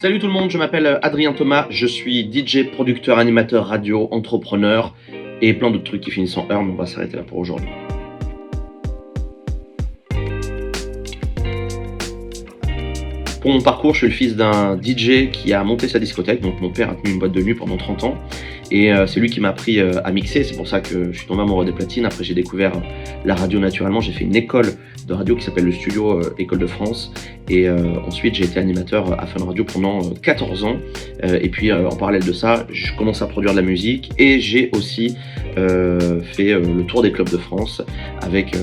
Salut tout le monde, je m'appelle Adrien Thomas, je suis DJ, producteur, animateur radio, entrepreneur et plein d'autres trucs qui finissent en heure, mais on va s'arrêter là pour aujourd'hui. Pour mon parcours, je suis le fils d'un DJ qui a monté sa discothèque, donc mon père a tenu une boîte de nuit pendant 30 ans et c'est lui qui m'a appris à mixer, c'est pour ça que je suis tombé amoureux des platines. Après j'ai découvert la radio naturellement, j'ai fait une école de radio qui s'appelle le Studio École de France et ensuite j'ai été animateur à Fun Radio pendant 14 ans et puis en parallèle de ça, je commence à produire de la musique et j'ai aussi fait le tour des clubs de France avec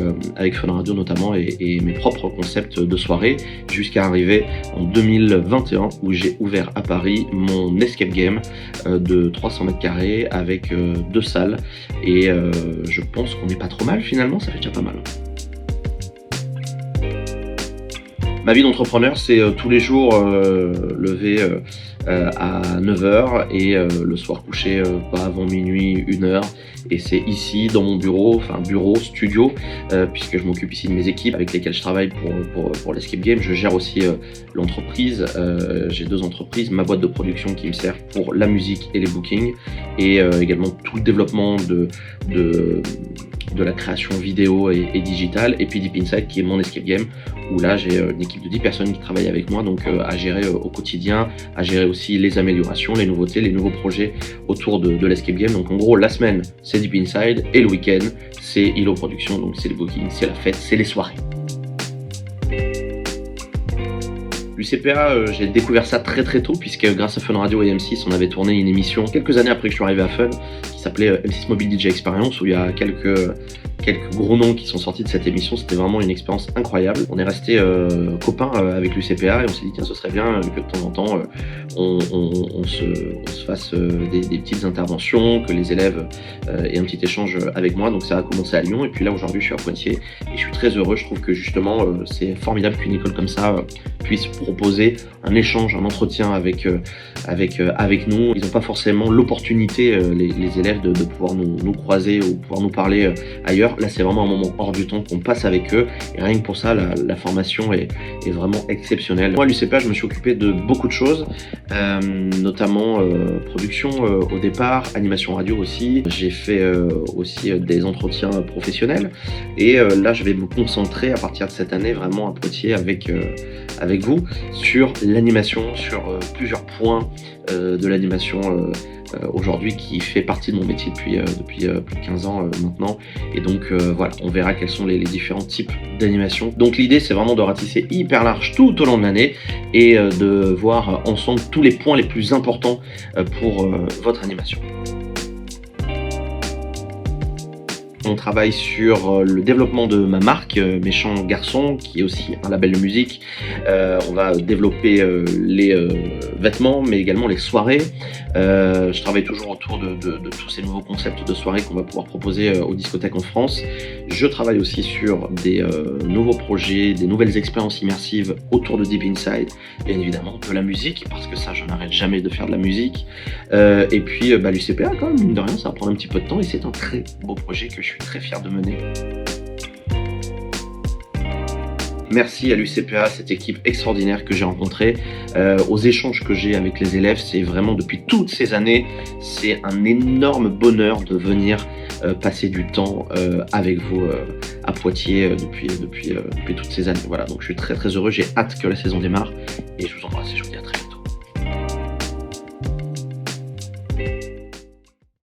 Fun Radio notamment et mes propres concepts de soirée jusqu'à arriver en 2021 où j'ai ouvert à Paris mon escape game de 300 mètres carrés avec 2 salles et je pense qu'on n'est pas trop mal finalement, ça fait déjà pas mal. Ma vie d'entrepreneur, c'est tous les jours lever à 9h et le soir coucher pas avant minuit, 1h. Et c'est ici, dans mon bureau, enfin bureau, studio, puisque je m'occupe ici de mes équipes avec lesquelles je travaille pour l'Escape Game. Je gère aussi l'entreprise, j'ai 2 entreprises, ma boîte de production qui me sert pour la musique et les bookings, et également tout le développement de la création vidéo et digitale, et puis Deep Inside qui est mon escape game, où là j'ai une équipe de 10 personnes qui travaillent avec moi, donc à gérer au quotidien, à gérer aussi les améliorations, les nouveautés, les nouveaux projets autour de l'escape game. Donc en gros, la semaine c'est Deep Inside, et le week-end c'est ILO Production, donc c'est les bookings, c'est la fête, c'est les soirées. L'UCPA, j'ai découvert ça très tôt, puisque grâce à Fun Radio et M6, on avait tourné une émission quelques années après que je suis arrivé à Fun, qui s'appelait M6 Mobile DJ Experience, où il y a quelques gros noms qui sont sortis de cette émission. C'était vraiment une expérience incroyable. On est resté copains avec l'UCPA et on s'est dit tiens, ce serait bien que de temps en temps on se fasse des petites interventions, que les élèves aient un petit échange avec moi. Donc ça a commencé à Lyon et puis là aujourd'hui je suis à Poitiers et je suis très heureux. Je trouve que justement c'est formidable qu'une école comme ça puisse proposer un échange, un entretien avec nous. Ils n'ont pas forcément l'opportunité, les élèves, de pouvoir nous croiser ou pouvoir nous parler ailleurs. Là, c'est vraiment un moment hors du temps qu'on passe avec eux. Et rien que pour ça, la formation est vraiment exceptionnelle. Moi, à l'UCPA, je me suis occupé de beaucoup de choses, notamment production au départ, animation radio aussi. J'ai fait aussi des entretiens professionnels. Et là, je vais me concentrer à partir de cette année vraiment à Poitiers avec vous sur l'animation, sur plusieurs points de l'animation aujourd'hui qui fait partie de mon métier depuis plus de 15 ans maintenant. Et donc voilà, on verra quels sont les différents types d'animation. Donc l'idée c'est vraiment de ratisser hyper large tout au long de l'année et de voir ensemble tous les points les plus importants pour votre animation. On travaille sur le développement de ma marque Méchant Garçon, qui est aussi un label de musique. On va développer les vêtements, mais également les soirées. Je travaille toujours autour de tous ces nouveaux concepts de soirées qu'on va pouvoir proposer aux discothèques en France. Je travaille aussi sur des nouveaux projets, des nouvelles expériences immersives autour de Deep Inside, bien évidemment de la musique, parce que ça, je n'arrête jamais de faire de la musique. Et puis l'UCPA, quand même, mine de rien, ça va prendre un petit peu de temps et c'est un très beau projet que je suis très fier de mener. Merci à l'UCPA, cette équipe extraordinaire que j'ai rencontrée, aux échanges que j'ai avec les élèves. C'est vraiment depuis toutes ces années, c'est un énorme bonheur de venir passer du temps avec vous à Poitiers depuis toutes ces années. Voilà, donc je suis très heureux, j'ai hâte que la saison démarre et je vous embrasse et je vous dis à très vite.